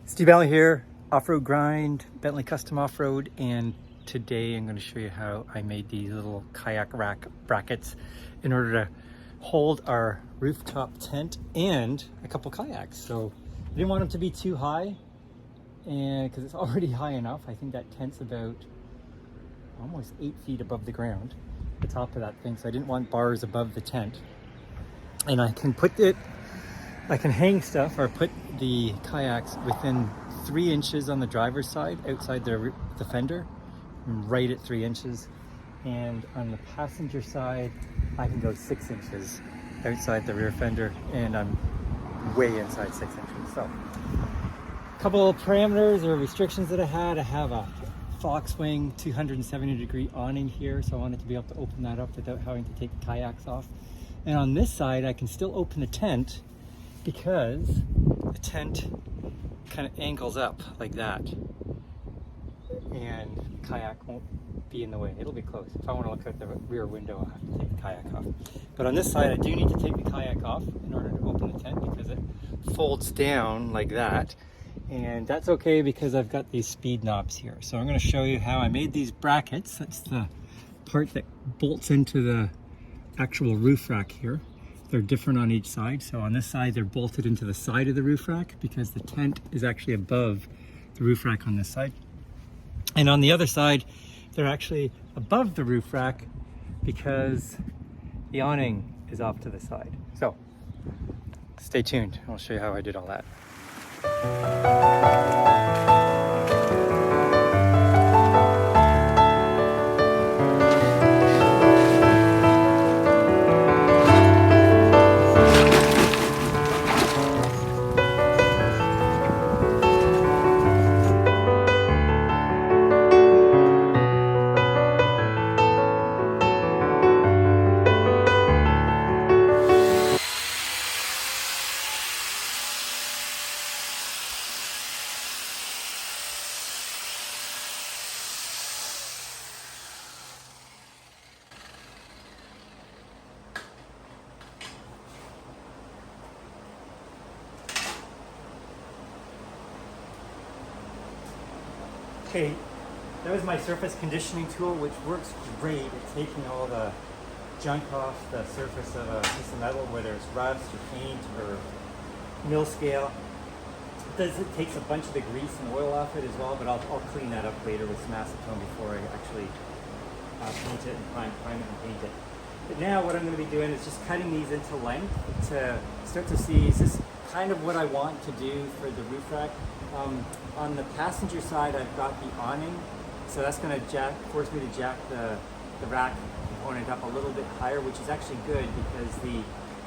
Steve Bentley here, Off-Road Grind, Bentley Custom Off-Road, and today I'm going to show you how I made these little kayak rack brackets in order to hold our rooftop tent and a couple kayaks. So I didn't want them to be too high, and because it's already high enough. I think that tent's about almost 8 feet above the ground, the top of that thing, so I didn't want bars above the tent. And I can hang stuff or put the kayaks within 3 inches on the driver's side outside the fender, right at 3 inches. And on the passenger side, I can go 6 inches outside the rear fender, and I'm way inside 6 inches. So a couple of parameters or restrictions that I have a Foxwing 270-degree awning here, so I wanted to be able to open that up without having to take the kayaks off. And on this side, I can still open the tent because the tent kind of angles up like that, and kayak won't be in the way. It'll be close. If I want to look out the rear window, I'll have to take the kayak off. But on this side, I do need to take the kayak off in order to open the tent because it folds down like that. And that's okay because I've got these speed knobs here. So I'm going to show you how I made these brackets. That's the part that bolts into the actual roof rack here. They're different on each side. So on this side, they're bolted into the side of the roof rack because the tent is actually above the roof rack on this side. And on the other side, they're actually above the roof rack because the awning is off to the side. So stay tuned. I'll show you how I did all that. Okay, that was my surface conditioning tool, which works great at taking all the junk off the surface of a piece of metal, whether it's rust or paint or mill scale. It takes a bunch of the grease and oil off it as well, but I'll clean that up later with some acetone before I actually paint it and prime it and paint it. But now what I'm going to be doing is just cutting these into length to start to see, is this kind of what I want to do for the roof rack? On the passenger side, I've got the awning, so that's going to force me to jack the rack component up a little bit higher, which is actually good because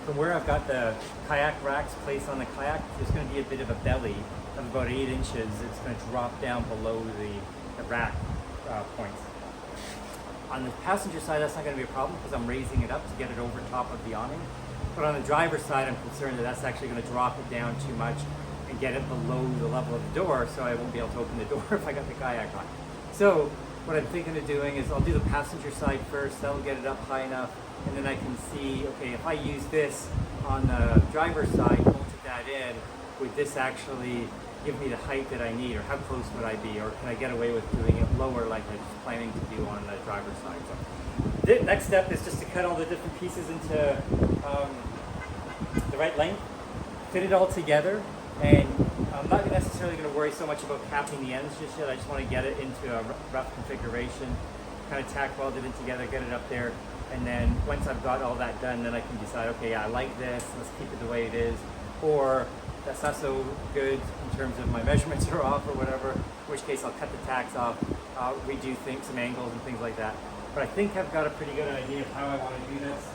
from where I've got the kayak racks placed on the kayak, there's going to be a bit of a belly of about 8 inches. It's going to drop down below the rack points. On the passenger side, that's not going to be a problem because I'm raising it up to get it over top of the awning. But on the driver's side, I'm concerned that that's actually going to drop it down too much and get it below the level of the door, so I won't be able to open the door if I got the kayak on. So what I'm thinking of doing is I'll do the passenger side first, that'll get it up high enough, and then I can see, okay, if I use this on the driver's side, bolted that in, would this actually give me the height that I need, or how close would I be, or can I get away with doing it lower like I was planning to do on the driver's side? So the next step is just to cut all the different pieces into the right length, fit it all together, and I'm not necessarily going to worry so much about capping the ends just yet. I just want to get it into a rough configuration, kind of tack weld it in together, get it up there, and then once I've got all that done, then I can decide, okay, yeah, I like this, let's keep it the way it is, or that's not so good in terms of my measurements are off or whatever, in which case I'll cut the tacks off, redo some angles and things like that. But I think I've got a pretty good idea of how I want to do this.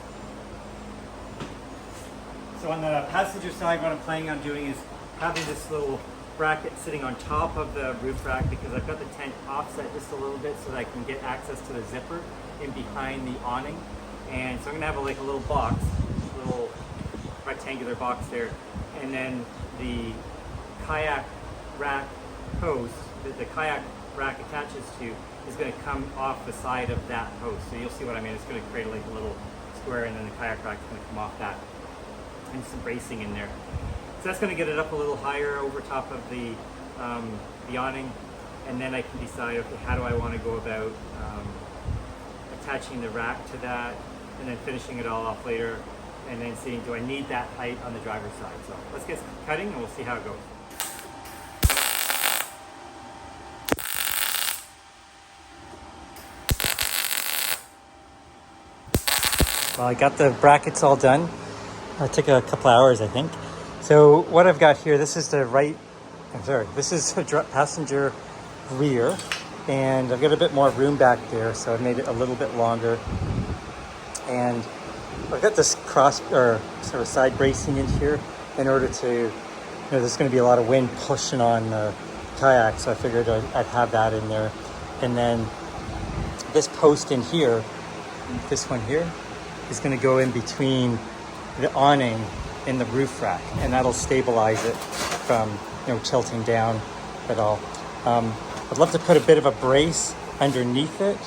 So on the passenger side, what I'm planning on doing is having this little bracket sitting on top of the roof rack because I've got the tent offset just a little bit so that I can get access to the zipper in behind the awning. And so I'm going to have like a little box, a little rectangular box there, and then the kayak rack post that the kayak rack attaches to is going to come off the side of that post. So you'll see what I mean. It's going to create like a little square, and then the kayak rack is going to come off that, and some bracing in there. So that's going to get it up a little higher over top of the the awning, and then I can decide, okay, how do I want to go about attaching the rack to that, and then finishing it all off later, and then seeing, do I need that height on the driver's side? So let's get cutting and we'll see how it goes. Well, I got the brackets all done. It took a couple hours, I think. So what I've got here, this is the this is a passenger rear, and I've got a bit more room back there, so I've made it a little bit longer. And I've got this cross or sort of side bracing in here in order to, there's going to be a lot of wind pushing on the kayak, so I figured I'd have that in there. And then this post in here, this one here, is going to go in between the awning and the roof rack, and that'll stabilize it from tilting down at all. I'd love to put a bit of a brace underneath it,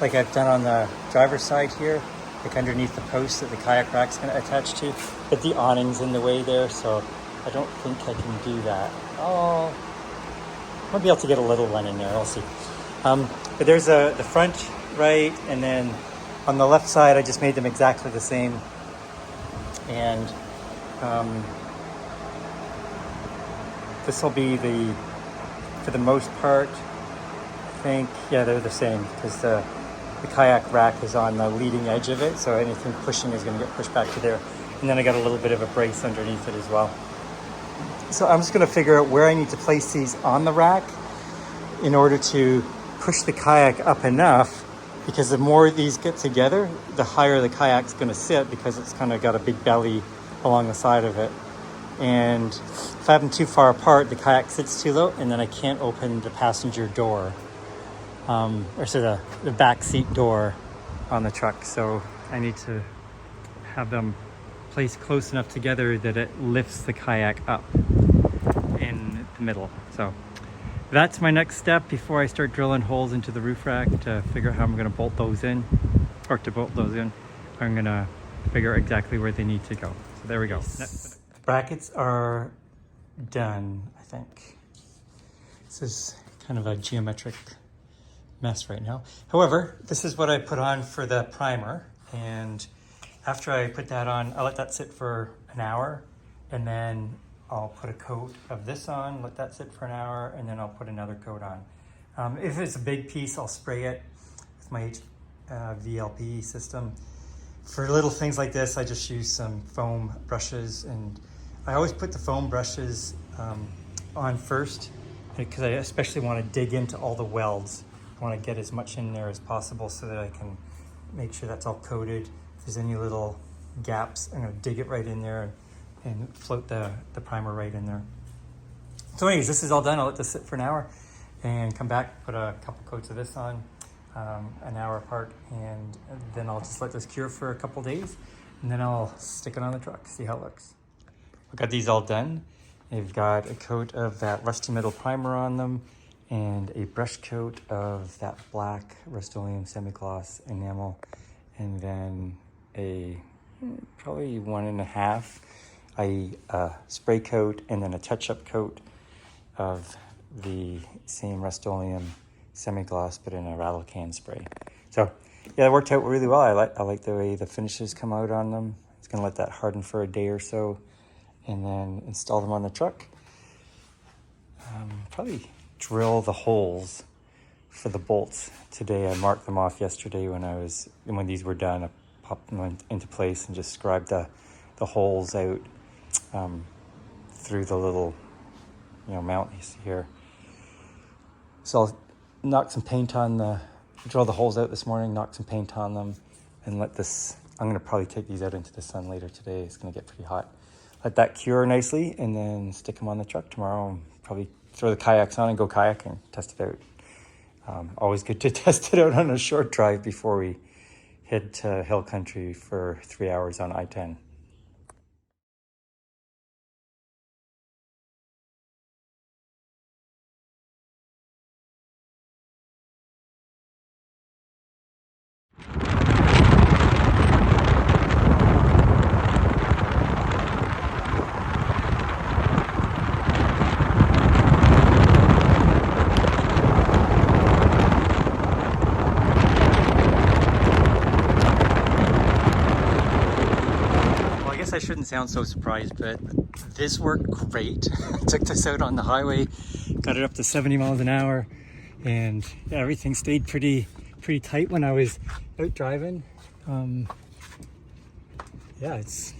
like I've done on the driver's side here, like underneath the post that the kayak rack's going to attach to, but the awning's in the way there, so I don't think I can do that. I'll be able to get a little one in there, I'll see. But there's the front right, and then on the left side I just made them exactly the same. And this will be for the most part, I think, yeah, they're the same, because the kayak rack is on the leading edge of it, so anything pushing is going to get pushed back to there. And then I got a little bit of a brace underneath it as well. So I'm just going to figure out where I need to place these on the rack in order to push the kayak up enough, because the more these get together, the higher the kayak's going to sit, because it's kind of got a big belly along the side of it. And if I have them too far apart, the kayak sits too low, and then I can't open the passenger door, the back seat door on the truck. So I need to have them placed close enough together that it lifts the kayak up in the middle. So that's my next step before I start drilling holes into the roof rack to figure out how I'm going to bolt those in. Or to bolt those in, I'm going to figure out exactly where they need to go. So there we go. Brackets are done, I think. This is kind of a geometric mess right now. However, this is what I put on for the primer. And after I put that on, I'll let that sit for an hour, and then I'll put a coat of this on, let that sit for an hour, and then I'll put another coat on. If it's a big piece, I'll spray it with my VLP system. For little things like this, I just use some foam brushes, and I always put the foam brushes on first, because I especially want to dig into all the welds. I want to get as much in there as possible so that I can make sure that's all coated. If there's any little gaps, I'm going to dig it right in there and float the primer right in there. So anyways, this is all done. I'll let this sit for an hour and come back, put a couple coats of this on an hour apart, and then I'll just let this cure for a couple days, and then I'll stick it on the truck, see how it looks. I've got these all done. They've got a coat of that rusty metal primer on them, and a brush coat of that black Rust-Oleum semi-gloss enamel, and then a probably 1.5 a spray coat, and then a touch-up coat of the same Rust-Oleum semi-gloss, but in a rattle can spray. So yeah, it worked out really well. I like the way the finishes come out on them. It's gonna let that harden for a day or so, and then install them on the truck. Probably drill the holes for the bolts today. I marked them off yesterday when these were done. I popped them into place and just scribed the holes out through the little mount you see here. So I'll knock some paint on drill the holes out this morning, knock some paint on them, and let this, I'm going to probably take these out into the sun later today. It's going to get pretty hot. Let that cure nicely, and then stick them on the truck tomorrow, and probably throw the kayaks on and go kayaking, test it out. Always good to test it out on a short drive before we head to hill country for 3 hours on I-10. sound so surprised, but this worked great. Took this out on the highway, got it up to 70 miles an hour, and yeah, everything stayed pretty tight when I was out driving. Yeah, it's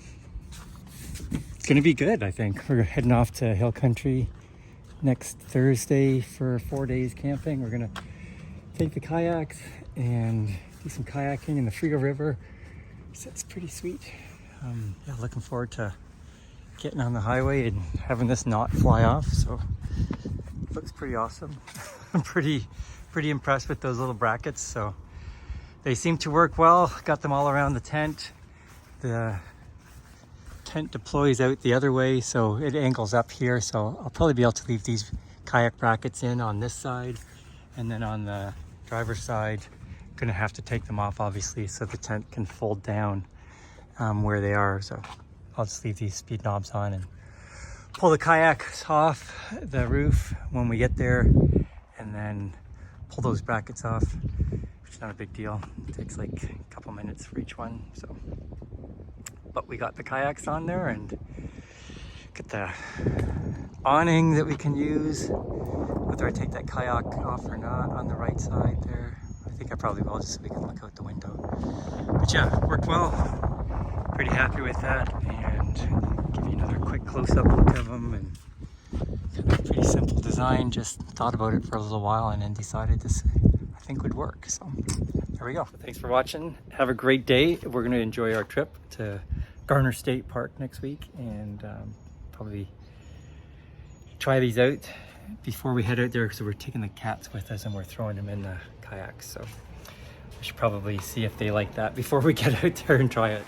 gonna be good. I think we're heading off to hill country next Thursday for 4 days camping. We're gonna take the kayaks and do some kayaking in the Frio River. So it's pretty sweet. Yeah, looking forward to getting on the highway and having this knot fly off. So it looks pretty awesome. I'm pretty impressed with those little brackets. So they seem to work well. Got them all around the tent. The tent deploys out the other way, so it angles up here. So I'll probably be able to leave these kayak brackets in on this side, and then on the driver's side, gonna have to take them off obviously so the tent can fold down where they are. So I'll just leave these speed knobs on and pull the kayaks off the roof when we get there, and then pull those brackets off, which is not a big deal. It takes like a couple minutes for each one. So, but we got the kayaks on there and got the awning that we can use, whether I take that kayak off or not, on the right side there. I think I probably will, just so we can look out the window. But yeah, worked well. Pretty happy with that, and give you another quick close-up look of them. And kind of pretty simple design. Just thought about it for a little while and then decided this I think would work. So there we go. Thanks for watching. Have a great day. We're going to enjoy our trip to Garner State Park next week, and probably try these out before we head out there, because we're taking the cats with us and we're throwing them in the kayaks. So we should probably see if they like that before we get out there and try it.